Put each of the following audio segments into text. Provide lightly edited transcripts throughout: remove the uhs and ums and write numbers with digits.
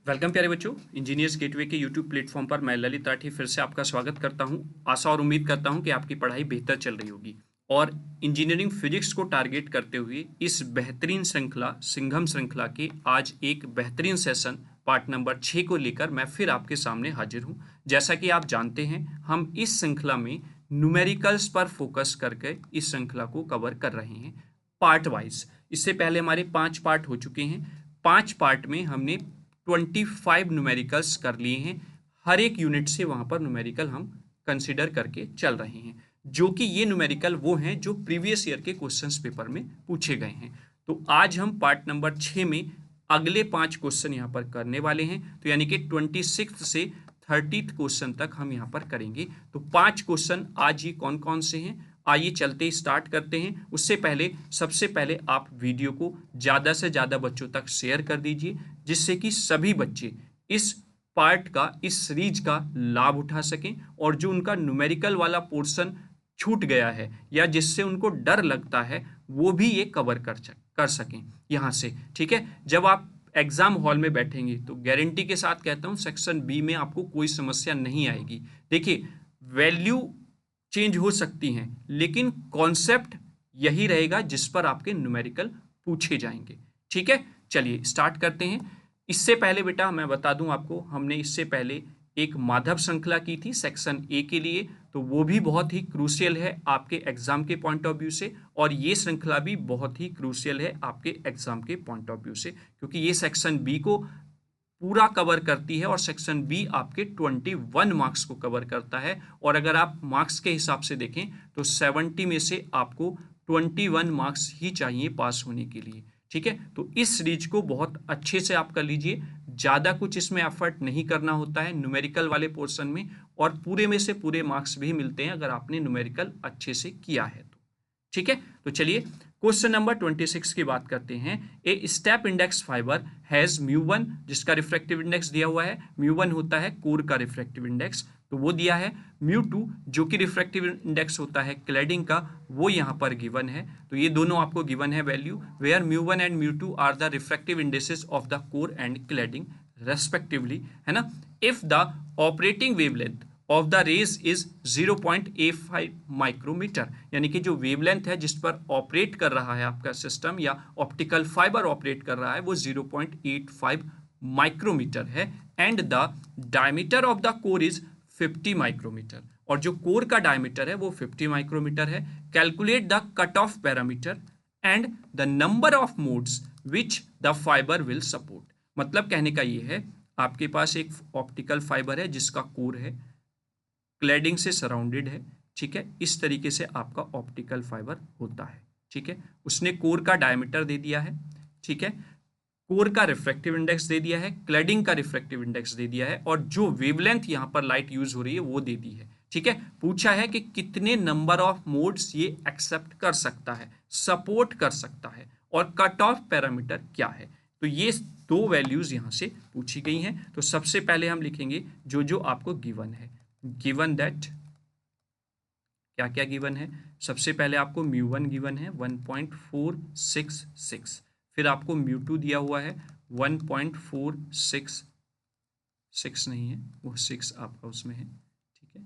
Welcome प्यारे बच्चों, engineers gateway के यूट्यूब प्लेटफॉर्म पर मैं ललित राठी फिर से आपका स्वागत करता हूं। आशा और उम्मीद करता हूं कि आपकी पढ़ाई बेहतर चल रही होगी और इंजीनियरिंग फिजिक्स को टारगेट करते हुए इस बेहतरीन श्रृंखला सिंघम श्रृंखला के आज एक बेहतरीन सेशन पार्ट नंबर 6 को लेकर मैं फिर आपके सामने हाजिर हूं। जैसा कि आप जानते हैं, हम इस श्रृंखला में न्यूमेरिकल्स पर फोकस करके इस श्रृंखला को कवर कर रहे हैं पार्ट वाइज। इससे पहले हमारे 5 पार्ट हो चुके हैं। 5 पार्ट में हमने 25 न्यूमेरिकल्स कर लिए हैं। हर एक यूनिट से वहां पर न्यूमेरिकल हम कंसिडर करके चल रहे हैं, जो कि ये न्यूमेरिकल वो हैं जो प्रीवियस ईयर के क्वेश्चंस पेपर में पूछे गए हैं। तो आज हम पार्ट नंबर 6 में अगले 5 क्वेश्चन यहाँ पर करने वाले हैं। तो यानी कि 26 से 30 क्वेश्चन तक हम यहाँ पर करेंगे। तो 5 क्वेश्चन आज ये कौन कौन से हैं, आइए चलते ही स्टार्ट करते हैं। उससे पहले सबसे पहले आप वीडियो को ज़्यादा से ज़्यादा बच्चों तक शेयर कर दीजिए, जिससे कि सभी बच्चे इस पार्ट का, इस सीरीज का लाभ उठा सकें और जो उनका न्यूमेरिकल वाला पोर्शन छूट गया है या जिससे उनको डर लगता है वो भी ये कवर कर सकें यहाँ से। ठीक है, जब आप एग्जाम हॉल में बैठेंगे तो गारंटी के साथ कहता हूँ सेक्शन बी में आपको कोई समस्या नहीं आएगी। देखिए, वैल्यू चेंज हो सकती हैं लेकिन कॉन्सेप्ट यही रहेगा जिस पर आपके न्यूमेरिकल पूछे जाएंगे। ठीक है, चलिए स्टार्ट करते हैं। इससे पहले बेटा मैं बता दूं आपको, हमने इससे पहले एक माधव श्रृंखला की थी सेक्शन ए के लिए, तो वो भी बहुत ही क्रूशियल है आपके एग्जाम के पॉइंट ऑफ व्यू से, और ये श्रृंखला भी बहुत ही क्रूशियल है आपके एग्जाम के पॉइंट ऑफ व्यू से, क्योंकि ये सेक्शन बी को पूरा कवर करती है और सेक्शन बी आपके 21 मार्क्स को कवर करता है। और अगर आप मार्क्स के हिसाब से देखें तो 70 में से आपको 21 मार्क्स ही चाहिए पास होने के लिए। ठीक है, तो इस सीरीज को बहुत अच्छे से आप कर लीजिए। ज़्यादा कुछ इसमें एफर्ट नहीं करना होता है न्यूमेरिकल वाले पोर्शन में, और पूरे में से पूरे मार्क्स भी मिलते हैं अगर आपने न्यूमेरिकल अच्छे से किया है तो। ठीक है, तो चलिए क्वेश्चन नंबर 26 की बात करते हैं। A step index fibre has μ1, जिसका रिफ्रैक्टिव इंडेक्स दिया हुआ है। μ1 होता है कोर का रिफ्रैक्टिव इंडेक्स, तो वो दिया है। μ2 जो कि रिफ्रैक्टिव इंडेक्स होता है क्लैडिंग का, वो यहाँ पर गिवन है। तो ये दोनों आपको गिवन है value, where μ1 and μ2 are the refractive indices of the core and cladding respectively, है ना। If the operating wavelength of the rays is 0.85 micrometre, यानी कि जो वेवलेंथ है जिस पर ऑपरेट कर रहा है आपका सिस्टम या ऑप्टिकल फाइबर ऑपरेट कर रहा है वो 0.85 माइक्रोमीटर है। And the diameter of the core is 50 micrometre, और जो कोर का डायमीटर है वो 50 माइक्रोमीटर है। Calculate the cut off parameter and the number of modes which the fibre will support. मतलब कहने का ये है, आपके पास एक ऑप्टिकल फाइबर है जिसका कोर है, क्लैडिंग से सराउंडेड है। ठीक है, इस तरीके से आपका ऑप्टिकल फाइबर होता है। ठीक है, उसने कोर का डायमीटर दे दिया है। ठीक है, कोर का रिफ्रैक्टिव इंडेक्स दे दिया है, क्लैडिंग का रिफ्रैक्टिव इंडेक्स दे दिया है, और जो वेवलेंथ यहां पर लाइट यूज हो रही है वो दे दी है। ठीक है, पूछा है कि कितने नंबर ऑफ मोड्स ये एक्सेप्ट कर सकता है, सपोर्ट कर सकता है, और कट ऑफ पैरामीटर क्या है। तो ये दो वैल्यूज यहां से पूछी गई हैं। तो सबसे पहले हम लिखेंगे जो जो आपको गिवन है। गिवन दैट, क्या क्या गिवन है, सबसे पहले आपको μ1 गिवन है 1.466, फिर आपको μ2 दिया हुआ है 1.466 नहीं है, वो 6 आपका उसमें है। ठीक है,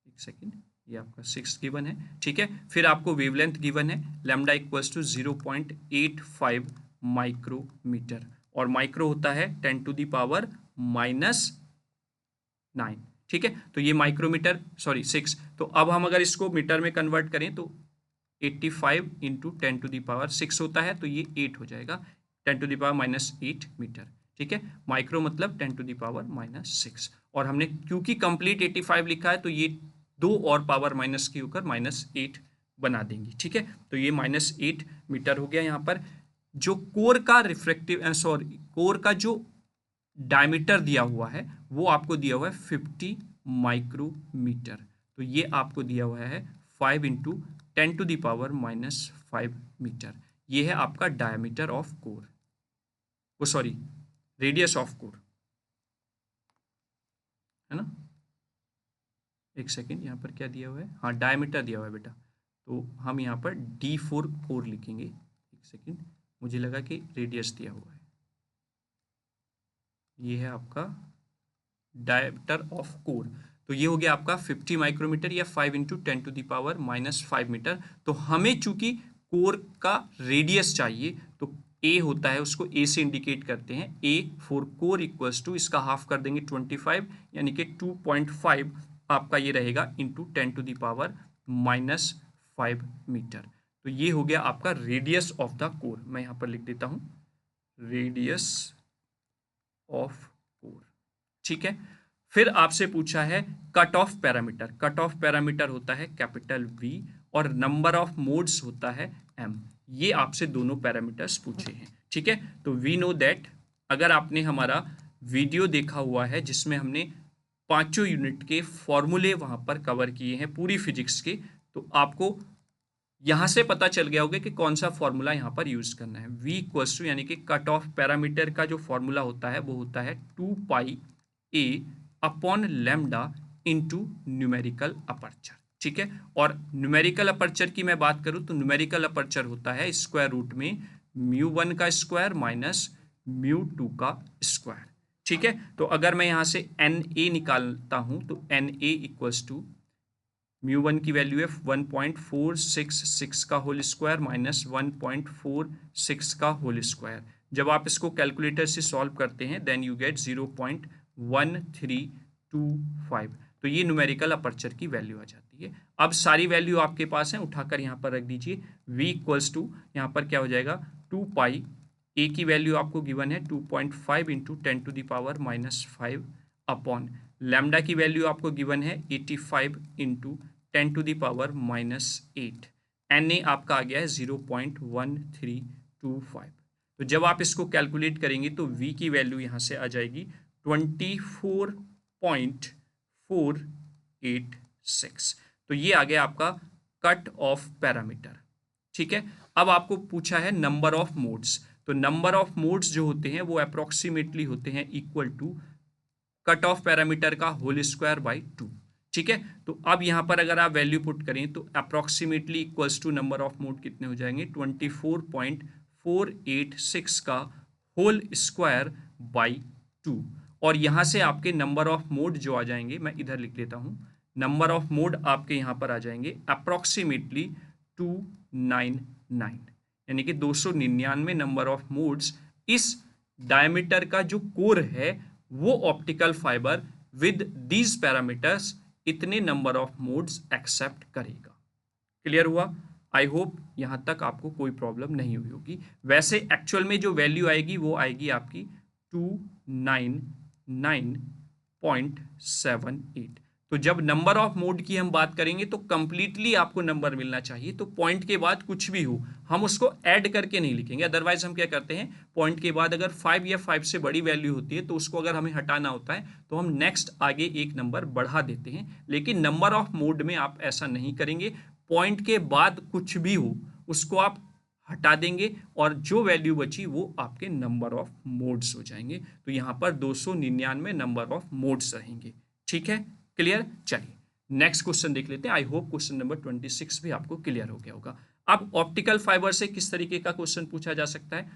एक सेकेंड, ये आपका 6 गिवन है। ठीक है, फिर आपको वेवलेंथ गिवन है लैम्डा इक्वल्स टू 0.85 माइक्रोमीटर, और माइक्रो होता है 10⁻⁹। ठीक है, तो ये माइक्रोमीटर, सॉरी 6। तो अब हम अगर इसको मीटर में कन्वर्ट करें तो 85 इंटू 10⁻⁶ होता है, तो ये 8 हो जाएगा, 10⁻⁻8 मीटर। ठीक है, माइक्रो मतलब 10⁻⁻6, और हमने क्योंकि कंप्लीट 85 लिखा है तो ये दो और पावर माइनस की होकर -8 बना देंगी। ठीक है, तो ये -8 मीटर हो गया। यहाँ पर जो कोर का रिफ्रैक्टिव, सॉरी कोर का जो डायमीटर दिया हुआ है वो आपको दिया हुआ है 50 माइक्रोमीटर, तो ये आपको दिया हुआ है 5 इंटू 10⁻⁻5 मीटर। ये है आपका डायमीटर ऑफ कोर, वो सॉरी रेडियस ऑफ कोर, है ना। एक सेकेंड, यहाँ पर क्या दिया हुआ है, हाँ डायमीटर दिया हुआ है बेटा, तो हम यहाँ पर D4 कोर लिखेंगे। एक सेकेंड, मुझे लगा कि रेडियस दिया हुआ है। ये है आपका डायमीटर ऑफ कोर। तो ये हो गया आपका 50 माइक्रोमीटर या 5 इंटू 10⁻⁻5 मीटर। तो हमें चूंकि कोर का रेडियस चाहिए तो ए होता है, उसको ए से इंडिकेट करते हैं। A for core equals to, इसका हाफ कर देंगे 25 यानी कि 2.5 आपका ये रहेगा इंटू 10⁻⁻5 मीटर। तो ये हो गया आपका रेडियस ऑफ द कोर। मैं यहाँ पर लिख देता हूँ रेडियस ऑफ कोर। ठीक है। फिर आपसे पूछा है cut off parameter. Cut off parameter होता है कैपिटल V और नंबर ऑफ मोड्स होता है M। ये आपसे दोनों पैरामीटर्स पूछे हैं। ठीक है। तो वी नो दैट, अगर आपने हमारा वीडियो देखा हुआ है जिसमें हमने पांचों यूनिट के फॉर्मूले वहां पर कवर किए हैं पूरी फिजिक्स के, तो आपको यहां से पता चल गया होगा कि कौन सा फॉर्मूला यहां पर यूज करना है। V इक्वल्स टू यानी कि कट ऑफ पैरामीटर का जो फॉर्मूला होता है वो होता है 2πa upon lambda into numerical aperture. ठीक है। और न्यूमेरिकल अपर्चर की मैं बात करूं तो न्यूमेरिकल अपर्चर होता है स्क्वायर रूट में μ1 का स्क्वायर माइनस μ2 का स्क्वायर। ठीक है। तो अगर मैं यहां से Na निकालता हूं तो Na इक्वल्स टू μ1 की वैल्यू है 1.466 का होल स्क्वायर माइनस 1.46 का होल स्क्वायर। जब आप इसको कैलकुलेटर से सॉल्व करते हैं देन यू गेट 0.1325। तो ये न्यूमेरिकल अपर्चर की वैल्यू आ जाती है। अब सारी वैल्यू आपके पास है, उठाकर यहाँ पर रख दीजिए। v इक्वल्स टू यहाँ पर क्या हो जाएगा 2π, a की वैल्यू आपको गिवन है 2.5 इंटू 10⁻⁻5 अपॉन लैम्डा की वैल्यू आपको गिवन है 85 इंटू 10⁻⁻8। Na आपका आ गया है 0.1325। तो जब आप इसको कैलकुलेट करेंगे तो V की वैल्यू यहाँ से आ जाएगी 24.486। तो ये आ गया आपका कट ऑफ पैरामीटर। ठीक है। अब आपको पूछा है नंबर ऑफ मोड्स। तो नंबर ऑफ मोड्स जो होते हैं वो अप्रोक्सीमेटली होते हैं equal to cut off parameter का होल स्क्वायर बाई 2। ठीक है। तो अब यहां पर अगर आप वैल्यू पुट करें तो approximately equals to number of mode कितने हो जाएंगे 24.486 का होल स्क्वायर बाई 2। और यहां से आपके नंबर ऑफ मोड जो आ जाएंगे, मैं इधर लिख लेता हूं, नंबर ऑफ मोड आपके यहां पर आ जाएंगे अप्रोक्सीमेटली 299, यानी कि 299 नंबर ऑफ मोड्स इस डायमीटर का जो कोर है वो optical fibre with these parameters इतने नंबर ऑफ मोड्स एक्सेप्ट करेगा। क्लियर हुआ? आई होप यहां तक आपको कोई प्रॉब्लम नहीं हुई होगी। वैसे एक्चुअल में जो वैल्यू आएगी वो आएगी आपकी 299.78। तो जब नंबर ऑफ मोड की हम बात करेंगे तो कंप्लीटली आपको नंबर मिलना चाहिए। तो पॉइंट के बाद कुछ भी हो हम उसको ऐड करके नहीं लिखेंगे। अदरवाइज हम क्या करते हैं, पॉइंट के बाद अगर 5 या 5 से बड़ी वैल्यू होती है तो उसको अगर हमें हटाना होता है तो हम नेक्स्ट आगे एक नंबर बढ़ा देते हैं। लेकिन नंबर ऑफ मोड में आप ऐसा नहीं करेंगे। पॉइंट के बाद कुछ भी हो उसको आप हटा देंगे और जो वैल्यू बची वो आपके नंबर ऑफ मोड्स हो जाएंगे। तो यहां पर 299 नंबर ऑफ मोड्स रहेंगे। ठीक है, क्लियर? चलिए नेक्स्ट क्वेश्चन देख लेते हैं। आई होप क्वेश्चन नंबर 26 भी आपको क्लियर हो गया होगा। अब ऑप्टिकल फाइबर से किस तरीके का क्वेश्चन पूछा जा सकता है।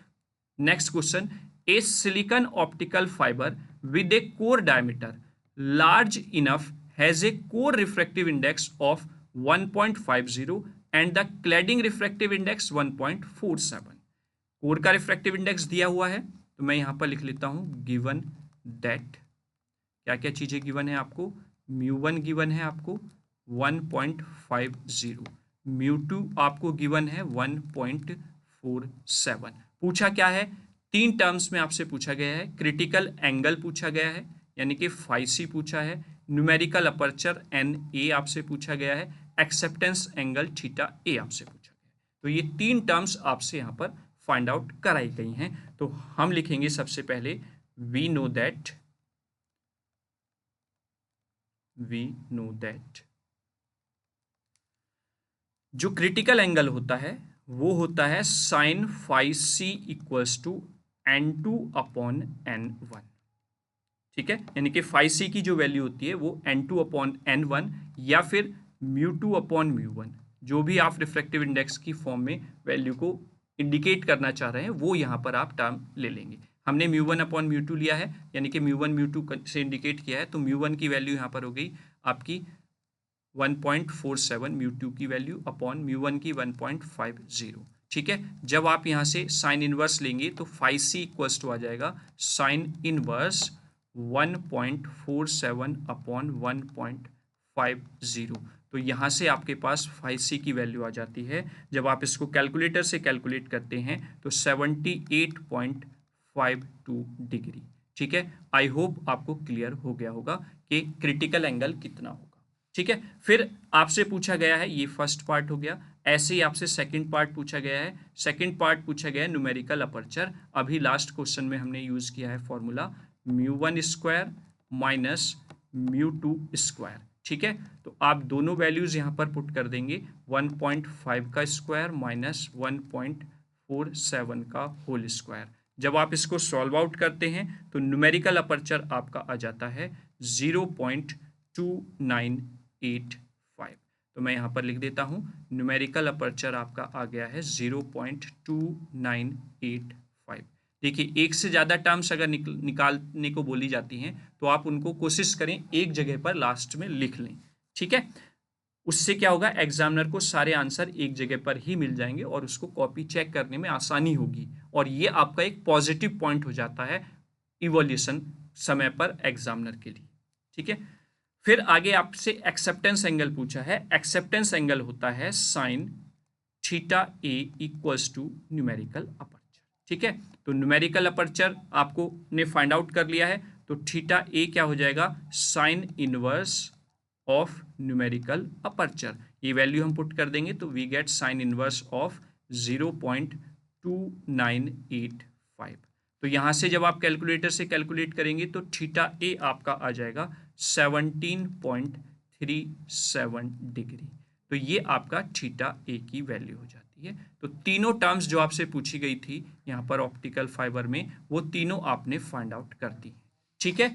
Next question, A silicon optical fibre with A core diameter large enough has a core refractive index of 1.50 and the cladding refractive index 1.47। Core का रिफ्रैक्टिव इंडेक्स दिया हुआ है तो मैं यहां पर लिख लेता हूं गिवन दैट, क्या क्या चीजें गिवन है आपको, μ1 गिवन है आपको 1.50, μ2 आपको गिवन है 1.47। पूछा क्या है, 3 टर्म्स में आपसे पूछा गया है। क्रिटिकल एंगल पूछा गया है यानी कि φc पूछा है, न्यूमेरिकल अपर्चर Na आपसे पूछा गया है, एक्सेप्टेंस एंगल θa आपसे पूछा गया है। तो ये 3 टर्म्स आपसे यहाँ पर फाइंड आउट कराई गई हैं। तो हम लिखेंगे सबसे पहले वी नो दैट जो क्रिटिकल एंगल होता है वो होता है sign φc equals to n2 upon n1। ठीक है, यानी कि φc की जो वैल्यू होती है वो n2 अपॉन n1 या फिर μ2 अपॉन μ1, जो भी आप रिफ्रैक्टिव इंडेक्स की फॉर्म में वैल्यू को इंडिकेट करना चाह रहे हैं वो यहां पर आप टर्म ले लेंगे। हमने म्यू 1 अपॉन म्यू 2 लिया है, यानी कि म्यू 1 म्यू 2 से इंडिकेट किया है, तो म्यू 1 की वैल्यू यहाँ पर हो गई आपकी 1.47, म्यू 2 की वैल्यू अपॉन म्यू 1 की 1.50। ठीक है, जब आप यहाँ से साइन इनवर्स लेंगे तो फाई सी इक्वल्स टू आ जाएगा साइन इनवर्स 1.47 अपॉन 1.50। तो यहाँ से आपके पास फाई सी की वैल्यू आ जाती है। जब आप इसको कैलकुलेटर से कैलकुलेट करते हैं तो 78.52 डिग्री। ठीक है, आई होप आपको क्लियर हो गया होगा कि क्रिटिकल एंगल कितना होगा। ठीक है, फिर आपसे पूछा गया है, ये फर्स्ट पार्ट हो गया, ऐसे ही आपसे सेकंड पार्ट पूछा गया है। सेकंड पार्ट पूछा गया है न्यूमेरिकल अपर्चर। अभी लास्ट क्वेश्चन में हमने यूज किया है formula mu 1 square minus mu 2 square. ठीक है, तो आप दोनों वैल्यूज यहाँ पर पुट कर देंगे, 1.5 का स्क्वायर माइनस 1.47 का होल स्क्वायर। जब आप इसको सॉल्व आउट करते हैं तो न्यूमेरिकल अपर्चर आपका आ जाता है 0.2985। तो मैं यहाँ पर लिख देता हूँ, न्यूमेरिकल अपर्चर आपका आ गया है 0.2985। देखिए, एक से ज़्यादा टर्म्स अगर निकालने को बोली जाती हैं तो आप उनको कोशिश करें एक जगह पर लास्ट में लिख लें। ठीक है, उससे क्या होगा, एग्जामिनर को सारे आंसर एक जगह पर ही मिल जाएंगे और उसको कॉपी चेक करने में आसानी होगी, और ये आपका एक पॉजिटिव पॉइंट हो जाता है इवोल्यूशन समय पर एग्जामिनर के लिए। ठीक है, फिर आगे आपसे एक्सेप्टेंस एंगल पूछा है। एक्सेप्टेंस एंगल होता है sine theta A equals to numerical aperture. ठीक है, तो न्यूमेरिकल अपर्चर आपको ने फाइंड आउट कर लिया है, तो थीटा ए क्या हो जाएगा, sine inverse of numerical aperture. ये वैल्यू हम पुट कर देंगे तो we get sine inverse of 0.2985। तो यहाँ से जब आप कैलकुलेटर से कैलकुलेट करेंगे तो थीटा ए आपका आ जाएगा 17.37 डिग्री। तो ये आपका थीटा ए की वैल्यू हो जाती है। तो तीनों टर्म्स जो आपसे पूछी गई थी यहाँ पर ऑप्टिकल फाइबर में, वो तीनों आपने फाइंड आउट कर दी। ठीक है,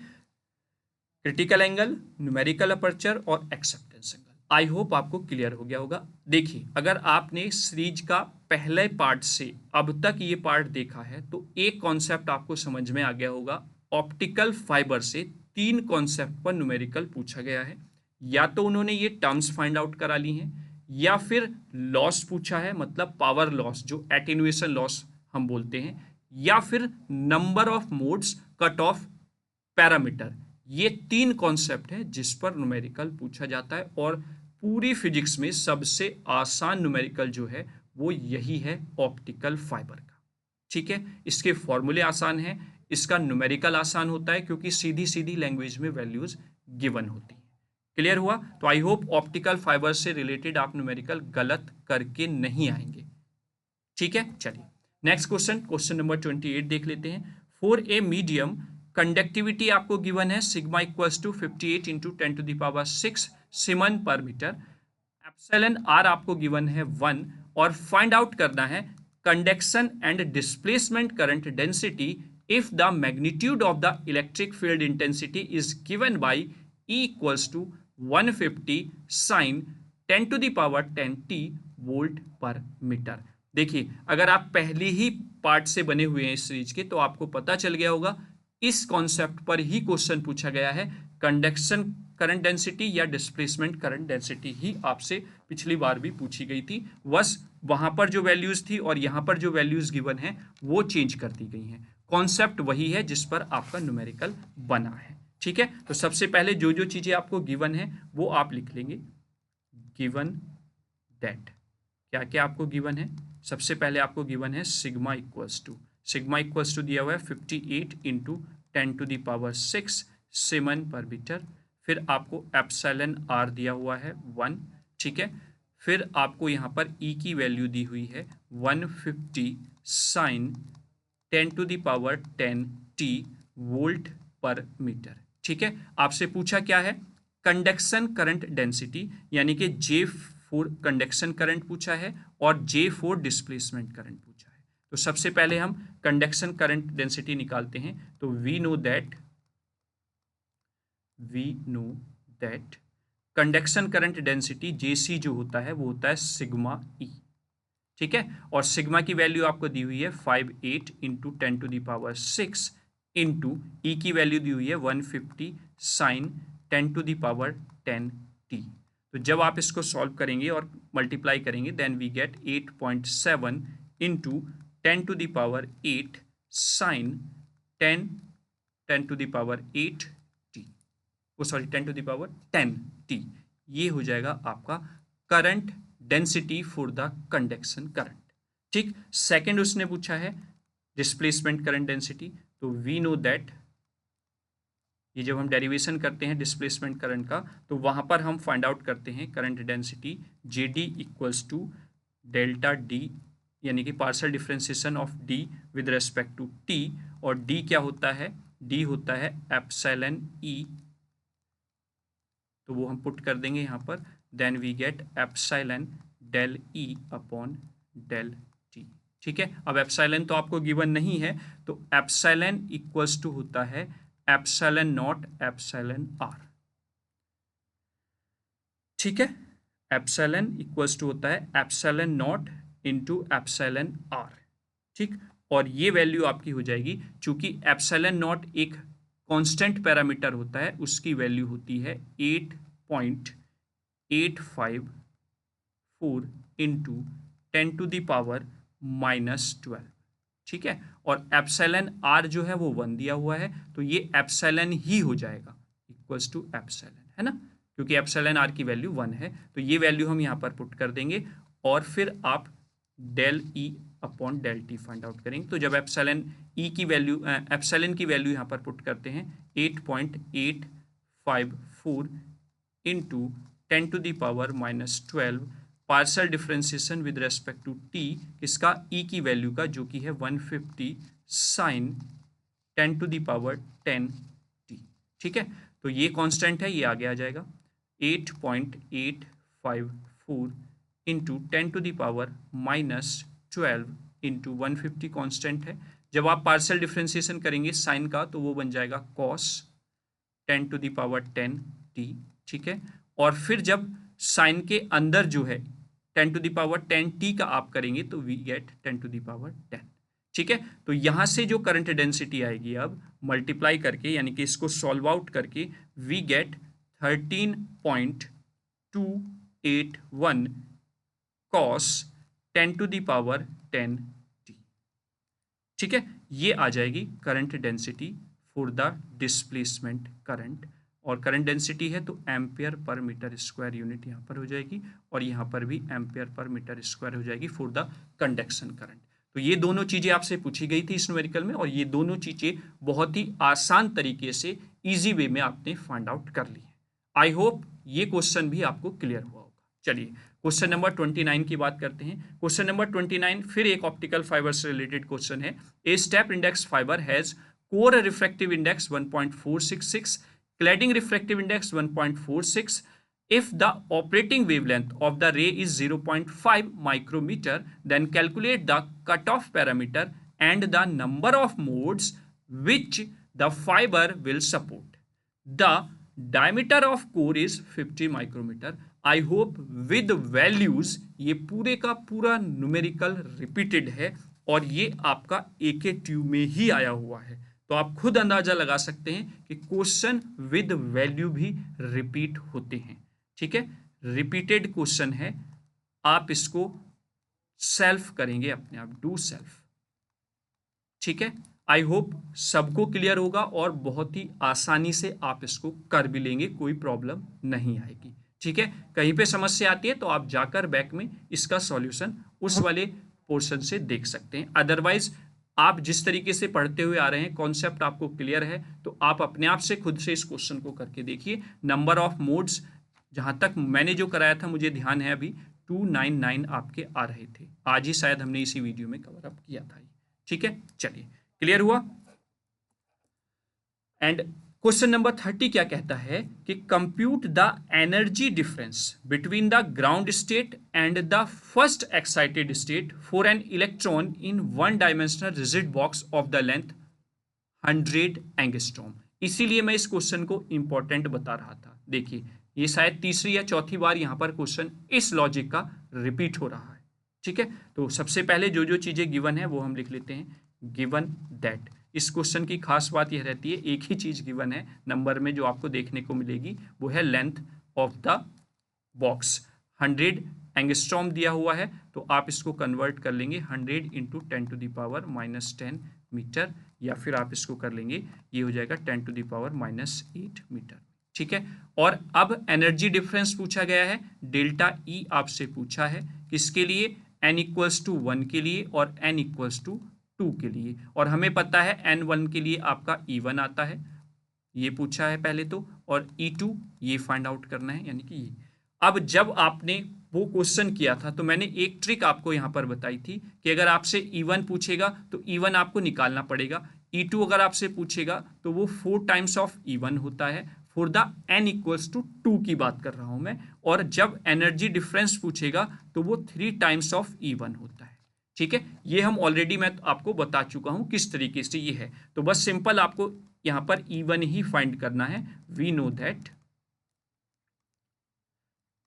क्रिटिकल एंगल, न्यूमेरिकल अपर्चर और एक्सेप्टेंस एंगल। आई होप आपको क्लियर हो गया होगा। देखिए, अगर आपने सीरीज का पहले पार्ट से अब तक ये पार्ट देखा है तो एक कॉन्सेप्ट आपको समझ में आ गया होगा। ऑप्टिकल फाइबर से 3 कॉन्सेप्ट पर न्यूमेरिकल पूछा गया है। या तो उन्होंने ये टर्म्स फाइंड आउट करा ली हैं, या फिर लॉस पूछा है, मतलब पावर लॉस जो एटेन्युएशन लॉस हम बोलते हैं, या फिर number of modes cut off parameter. ये 3 कॉन्सेप्ट है जिस पर न्यूमेरिकल पूछा जाता है, और पूरी फिजिक्स में सबसे आसान न्यूमेरिकल जो है वो यही है, ऑप्टिकल फाइबर का। ठीक है, इसके फॉर्मूले आसान हैं, इसका न्यूमेरिकल आसान होता है क्योंकि सीधी सीधी लैंग्वेज में वैल्यूज गिवन होती है। क्लियर हुआ? तो आई होप ऑप्टिकल फाइबर से रिलेटेड आप न्यूमेरिकल गलत करके नहीं आएंगे। ठीक है, चलिए नेक्स्ट क्वेश्चन, क्वेश्चन नंबर 28 देख लेते हैं। फॉर ए मीडियम कंडक्टिविटी आपको गिवन है sigma equals to 58 into 10⁶ siemens per metre. Epsilon R आपको गिवन है 1, और फाइंड आउट करना है conduction and displacement current density if the magnitude of the electric field intensity is given by E equals to 150 sine 10⁻10 t volt per metre. देखिए, अगर आप पहले ही part से बने हुए हैं इस सीरीज के तो आपको पता चल गया होगा, इस कॉन्सेप्ट पर ही क्वेश्चन पूछा गया है। कंडक्शन करंट डेंसिटी या डिस्प्लेसमेंट करंट डेंसिटी ही आपसे पिछली बार भी पूछी गई थी, बस वहां पर जो वैल्यूज थी और यहां पर जो वैल्यूज गिवन है वो चेंज कर दी गई हैं। कॉन्सेप्ट वही है जिस पर आपका न्यूमेरिकल बना है। ठीक है, तो सबसे पहले जो जो चीजें आपको गिवन है वो आप लिख लेंगे। गिवन दैट, क्या क्या आपको गिवन है? सबसे पहले आपको गिवन है सिग्मा इक्वल्स टू दिया हुआ है 58 इंटू 10⁻6 सीमन पर मीटर। फिर आपको एप्सिलॉन आर दिया हुआ है 1। ठीक है, फिर आपको यहाँ पर ई की वैल्यू दी हुई है 150 sine 10⁻10 T volt per metre. ठीक है, आपसे पूछा क्या है, कंडक्शन करंट डेंसिटी, यानी कि J4 कंडक्शन करंट पूछा है और J4 डिस्प्लेसमेंट करंट पूछा है। तो सबसे पहले हम कंडक्शन करंट डेंसिटी निकालते हैं। तो we know that conduction current density JC जो होता है वो होता है सिग्मा ई। ठीक है। और सिग्मा की वैल्यू आपको दी हुई है 58 इंटू 10⁶ इंटू ई की वैल्यू दी हुई है 150 साइन 10⁻10t। तो जब आप इसको सॉल्व करेंगे और मल्टीप्लाई करेंगे then we get 8.7 into 10⁸ sine 10⁸8t, वो सॉरी 10⁻10t। ये हो जाएगा आपका current density for the conduction current. ठीक, सेकंड उसने पूछा है डिस्प्लेसमेंट करंट डेंसिटी। तो वी नो दैट ये जब हम डेरिवेशन करते हैं डिस्प्लेसमेंट करंट का तो वहां पर हम फाइंड आउट करते हैं current density JD equals to delta D, यानी कि partial differentiation of D with respect to T। और D क्या होता है? D होता है एप्सिलॉन E। तो वो हम पुट कर देंगे यहाँ पर, then we get epsilon del E upon del T। ठीक है, अब एप्सिलॉन तो आपको गिवन नहीं है, तो एप्सिलॉन इक्वल्स टू होता है एप्सिलॉन नॉट एप्सिलॉन आर। ठीक है, एप्सिलॉन इक्वल्स टू होता है epsilon naught into epsilon R. ठीक, और ये वैल्यू आपकी हो जाएगी, चूंकि एप्सिलॉन नॉट एक कांस्टेंट पैरामीटर होता है, उसकी वैल्यू होती है 8.854 इंटू 10⁻⁻12। ठीक है, और एप्सिलॉन आर जो है वो 1 दिया हुआ है, तो ये एप्सिलॉन ही हो जाएगा इक्वल्स टू एप्सिलॉन, है ना, क्योंकि एप्सिलॉन आर की वैल्यू 1 है। तो ये वैल्यू हम यहाँ पर पुट कर देंगे और फिर आप del E upon del T find out करेंगे। तो जब एप्सिलॉन ई की वैल्यू एप्सिलॉन की वैल्यू यहाँ पर पुट करते हैं 8.854 into 10⁻⁻12 partial differentiation with respect to T, इसका ई की वैल्यू का, जो कि है 150 साइन 10⁻10t। ठीक है, तो ये कांस्टेंट है, ये आगे आ जाएगा 8.854 इंटू 10⁻⁻12 इंटू 150 कांस्टेंट है। जब आप पार्शियल डिफरेंशिएशन करेंगे साइन का तो वो बन जाएगा कॉस 10⁻10t। ठीक है, और फिर जब साइन के अंदर जो है 10⁻10t का आप करेंगे तो वी गेट 10⁻10। ठीक है, तो यहां से जो करंट डेंसिटी आएगी अब मल्टीप्लाई करके, यानी कि इसको सॉल्व आउट करके, वी गेट 13.281 cos 10⁻10t। ठीक है, ये आ जाएगी current density for the displacement current. और करंट डेंसिटी है तो ampere per metre square unit यहाँ पर हो जाएगी, और यहाँ पर भी एम्पियर पर मीटर स्क्वायर हो जाएगी फॉर द कंडक्शन करंट। तो ये दोनों चीजें आपसे पूछी गई थी इस न्यूमेरिकल में, और ये दोनों चीजें बहुत ही आसान तरीके से इजी वे में आपने फाइंड आउट कर ली है। आई होप ये क्वेश्चन भी आपको क्लियर हुआ होगा। चलिए क्वेश्चन नंबर 29 की बात करते हैं। क्वेश्चन नंबर 29 फिर एक ऑप्टिकल फाइबर से रिलेटेड क्वेश्चन है। ए step index fibre has core refractive index 1.466, cladding refractive index 1.46. If the operating wavelength of the ray is 0.5 micrometer, then calculate the cutoff parameter and the number of modes which the fiber will support. The diameter of core is 50 micrometer. I hope with values ये पूरे का पूरा numerical repeated है और ये आपका AK tube में ही आया हुआ है, तो आप खुद अंदाजा लगा सकते हैं कि क्वेश्चन विद वैल्यू भी रिपीट होते हैं। ठीक है, रिपीटेड क्वेश्चन है, आप इसको सेल्फ करेंगे अपने आप, डू सेल्फ। ठीक है, आई होप सबको क्लियर होगा और बहुत ही आसानी से आप इसको कर भी लेंगे, कोई प्रॉब्लम नहीं आएगी। ठीक है, कहीं पे समस्या आती है तो आप जाकर बैक में इसका सॉल्यूशन उस वाले पोर्शन से देख सकते हैं। अदरवाइज आप जिस तरीके से पढ़ते हुए आ रहे हैं, कॉन्सेप्ट आपको क्लियर है, तो आप अपने आप से खुद से इस क्वेश्चन को करके देखिए। नंबर ऑफ मोड्स जहां तक मैंने जो कराया था मुझे ध्यान है अभी 299 आपके आ रहे थे, आज ही शायद हमने इसी वीडियो में कवर अप किया था। ठीक है, चलिए क्लियर हुआ। एंड क्वेश्चन नंबर 30 क्या कहता है कि compute the energy difference between the ground state and the first excited state for an electron in one dimensional rigid box of the length 100 angstrom. इसीलिए मैं इस क्वेश्चन को इंपॉर्टेंट बता रहा था। देखिए ये शायद तीसरी या चौथी बार यहां पर क्वेश्चन इस लॉजिक का रिपीट हो रहा है। ठीक है, तो सबसे पहले जो जो चीज़ें गिवन है वो हम लिख लेते हैं, गिवन दैट। इस क्वेश्चन की खास बात यह रहती है, एक ही चीज़ गिवन है नंबर में जो आपको देखने को मिलेगी, वो है length of the box. 100 angstrom दिया हुआ है, तो आप इसको कन्वर्ट कर लेंगे 100 इंटू 10⁻⁻10 मीटर, या फिर आप इसको कर लेंगे, ये हो जाएगा 10⁻⁻8 मीटर। ठीक है, और अब एनर्जी डिफरेंस पूछा गया है, डेल्टा ई आपसे पूछा है, किसके लिए, n=1 के लिए और n=2 के लिए, और हमें पता है n1 के लिए आपका E1 आता है, ये पूछा है पहले तो, और E2 ये फाइंड आउट करना है, यानी कि ये। अब जब आपने वो क्वेश्चन किया था तो मैंने एक ट्रिक आपको यहाँ पर बताई थी कि अगर आपसे E1 पूछेगा तो E1 आपको निकालना पड़ेगा, E2 अगर आपसे पूछेगा तो वो 4 टाइम्स ऑफ E1 होता है, फॉर द n=2 की बात कर रहा हूं मैं, और जब एनर्जी डिफरेंस पूछेगा तो वो 3 टाइम्स ऑफ E1 होता है। ठीक है, ये हम ऑलरेडी मैं आपको बता चुका हूं किस तरीके से ये है, तो बस सिंपल आपको यहां पर E1 ही फाइंड करना है। वी नो दैट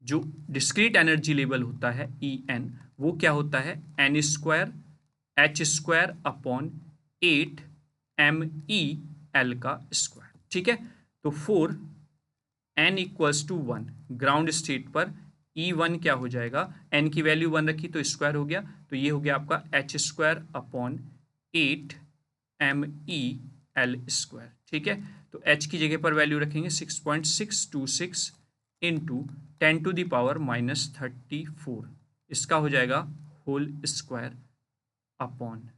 जो डिस्क्रीट एनर्जी लेवल होता है En, वो क्या होता है, n² h² अपॉन 8 MEL का स्क्वायर। ठीक है, तो 4 n=1 ग्राउंड स्टेट पर E1 क्या हो जाएगा, n की वैल्यू 1 रखी तो स्क्वायर हो गया, तो ये हो गया आपका h² अपॉन 8 MEL²। ठीक है, तो h की जगह पर वैल्यू रखेंगे 6.626 इंटू 10⁻⁻34, इसका हो जाएगा whole square upon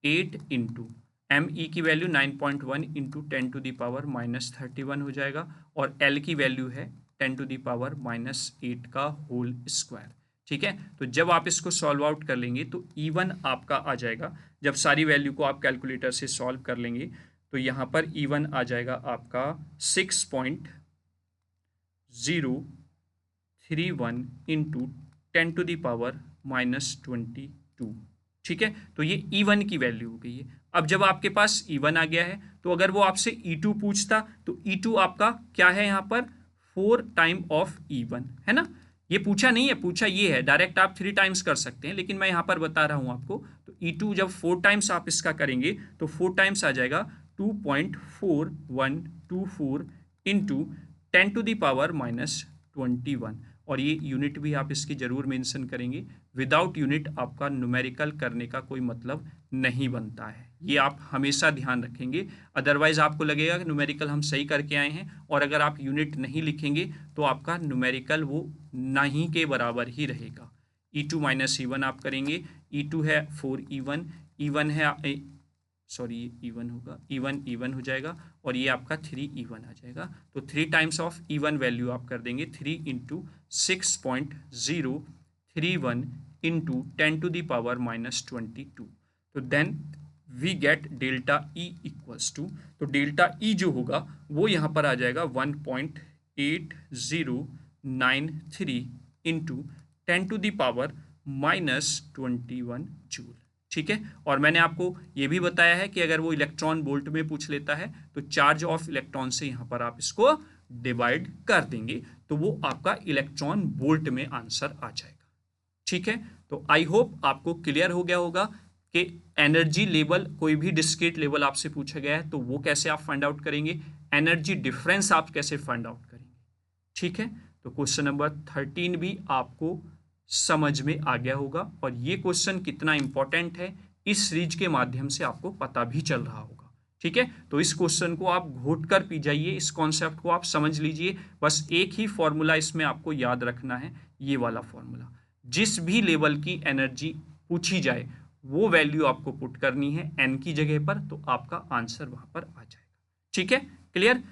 8 into ME की वैल्यू 9.1 इंटू 10⁻⁻31 हो जाएगा, और L की वैल्यू है 10⁻⁻8 का होल स्क्वायर। ठीक है, तो जब आप इसको सॉल्व आउट कर लेंगे तो E1 आपका आ जाएगा, जब सारी वैल्यू को आप कैलकुलेटर से सॉल्व कर लेंगे तो यहाँ पर E1 आ जाएगा आपका 6.031 इंटू 10⁻⁻22। ठीक है, तो ये E1 की वैल्यू हो गई है। अब जब आपके पास E1 आ गया है तो अगर वो आपसे E2 पूछता तो E2 आपका क्या है, यहाँ पर 4 टाइम ऑफ E1 है ना, ये पूछा नहीं है, पूछा ये है, डायरेक्ट आप 3 टाइम्स कर सकते हैं, लेकिन मैं यहाँ पर बता रहा हूँ आपको, तो E2 जब 4 टाइम्स आप इसका करेंगे तो 4 टाइम्स आ जाएगा 2.4124 इंटू 10⁻⁻21, और ये यूनिट भी आप इसकी जरूर मेंशन करेंगे, विदाउट यूनिट आपका न्यूमेरिकल करने का कोई मतलब नहीं बनता है, ये आप हमेशा ध्यान रखेंगे, अदरवाइज आपको लगेगा कि न्यूमेरिकल हम सही करके आए हैं, और अगर आप यूनिट नहीं लिखेंगे तो आपका न्यूमेरिकल वो नहीं के बराबर ही रहेगा। E2 माइनस E1 आप करेंगे, E2 है 4E1, E1 है सॉरी E1 होगा, E1 हो जाएगा, और ये आपका 3E1 आ जाएगा, तो 3 टाइम्स ऑफ E1 वैल्यू आप कर देंगे 3 इंटू 6.031 इंटू 10⁻⁻22, तो then we get delta E equals to, तो डेल्टा E जो होगा वो यहाँ पर आ जाएगा 1.8093 इंटू 10⁻⁻21 जूल। ठीक है, और मैंने आपको ये भी बताया है कि अगर वो इलेक्ट्रॉन वोल्ट में पूछ लेता है तो चार्ज ऑफ इलेक्ट्रॉन से यहाँ पर आप इसको डिवाइड कर देंगे, तो वो आपका इलेक्ट्रॉन वोल्ट में आंसर आ जाएगा। ठीक है, तो आई होप आपको क्लियर हो गया होगा कि एनर्जी लेवल, कोई भी डिस्क्रीट लेवल आपसे पूछा गया है तो वो कैसे आप फाइंड आउट करेंगे, एनर्जी डिफरेंस आप कैसे फाइंड आउट करेंगे। ठीक है, तो क्वेश्चन नंबर 13 भी आपको समझ में आ गया होगा, और ये क्वेश्चन कितना इंपॉर्टेंट है इस सीरीज के माध्यम से आपको पता भी चल रहा होगा। ठीक है, तो इस क्वेश्चन को आप घोट कर पी जाइए, इस कॉन्सेप्ट को आप समझ लीजिए, बस एक ही फॉर्मूला इसमें आपको याद रखना है, ये वाला फॉर्मूला, जिस भी लेवल की एनर्जी पूछी जाए वो वैल्यू आपको पुट करनी है n की जगह पर, तो आपका आंसर वहां पर आ जाएगा। ठीक है, क्लियर।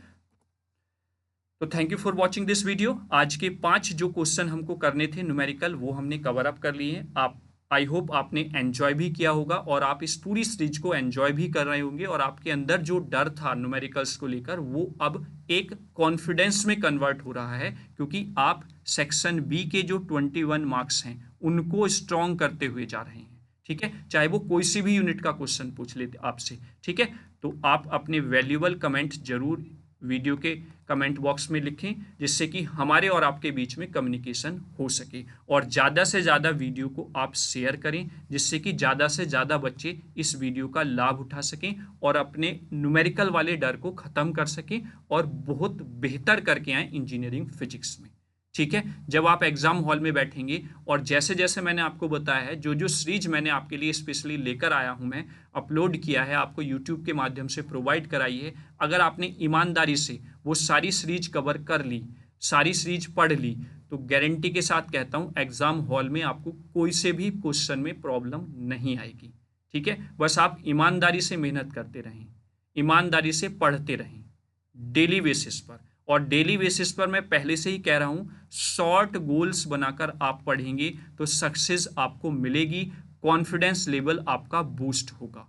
तो thank you for watching this video. आज के 5 जो क्वेश्चन हमको करने थे न्यूमेरिकल वो हमने कवर अप कर लिए हैं। आप आई होप आपने एंजॉय भी किया होगा, और आप इस पूरी सीरीज को एंजॉय भी कर रहे होंगे, और आपके अंदर जो डर था न्यूमेरिकल्स को लेकर वो अब एक कॉन्फिडेंस में कन्वर्ट हो रहा है, क्योंकि आप सेक्शन बी के जो 21 मार्क्स हैं उनको स्ट्रॉन्ग करते हुए जा रहे हैं। ठीक है, चाहे वो कोई सी भी यूनिट का क्वेश्चन पूछ लेते आपसे। ठीक है, तो आप अपने वैल्यूएबल कमेंट जरूर वीडियो के कमेंट बॉक्स में लिखें, जिससे कि हमारे और आपके बीच में कम्युनिकेशन हो सके। और ज़्यादा से ज़्यादा वीडियो को आप शेयर करें, जिससे कि ज़्यादा से ज़्यादा बच्चे इस वीडियो का लाभ उठा सकें और अपने न्यूमेरिकल वाले डर को ख़त्म कर सकें और बहुत बेहतर करके आएँ इंजीनियरिंग फिजिक्स में। ठीक है, जब आप एग्जाम हॉल में बैठेंगे और जैसे जैसे मैंने आपको बताया है, जो जो सीरीज मैंने आपके लिए स्पेशली लेकर आया हूं, मैं अपलोड किया है, आपको यूट्यूब के माध्यम से प्रोवाइड कराई है, अगर आपने ईमानदारी से वो सारी सीरीज कवर कर ली, सारी सीरीज पढ़ ली, तो गारंटी के साथ कहता हूं एग्जाम हॉल में आपको कोई से भी क्वेश्चन में प्रॉब्लम नहीं आएगी। ठीक है, बस आप ईमानदारी से मेहनत करते रहें, ईमानदारी से पढ़ते रहें डेली बेसिस पर। और डेली बेसिस पर मैं पहले से ही कह रहा हूं, शॉर्ट गोल्स बनाकर आप पढ़ेंगे तो सक्सेस आपको मिलेगी, कॉन्फिडेंस लेवल आपका बूस्ट होगा।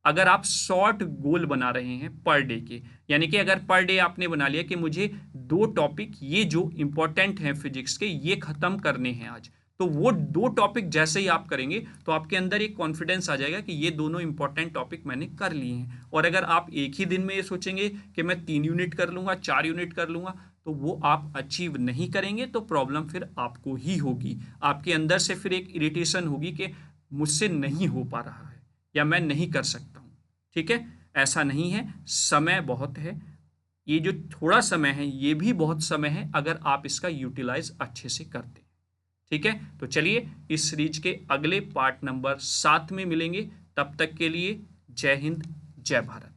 अगर आप शॉर्ट गोल बना रहे हैं पर डे के, यानी कि अगर पर डे आपने बना लिया कि मुझे 2 टॉपिक ये जो इंपॉर्टेंट हैं फिजिक्स के ये खत्म करने हैं आज, तो वो 2 टॉपिक जैसे ही आप करेंगे तो आपके अंदर एक कॉन्फिडेंस आ जाएगा कि ये दोनों इंपॉर्टेंट टॉपिक मैंने कर लिए हैं। और अगर आप एक ही दिन में ये सोचेंगे कि मैं 3 यूनिट कर लूंगा, 4 यूनिट कर लूंगा, तो वो आप अचीव नहीं करेंगे, तो प्रॉब्लम फिर आपको ही होगी। आपके अंदर से फिर एक इरिटेशन होगी कि मुझसे नहीं हो पा रहा है या मैं नहीं कर सकता हूँ। ठीक है, ऐसा नहीं है, समय बहुत है, ये जो थोड़ा समय है ये भी बहुत समय है अगर आप इसका यूटिलाइज अच्छे से करते हैं। ठीक है, तो चलिए इस सीरीज के अगले पार्ट नंबर 7 में मिलेंगे। तब तक के लिए जय हिंद, जय भारत।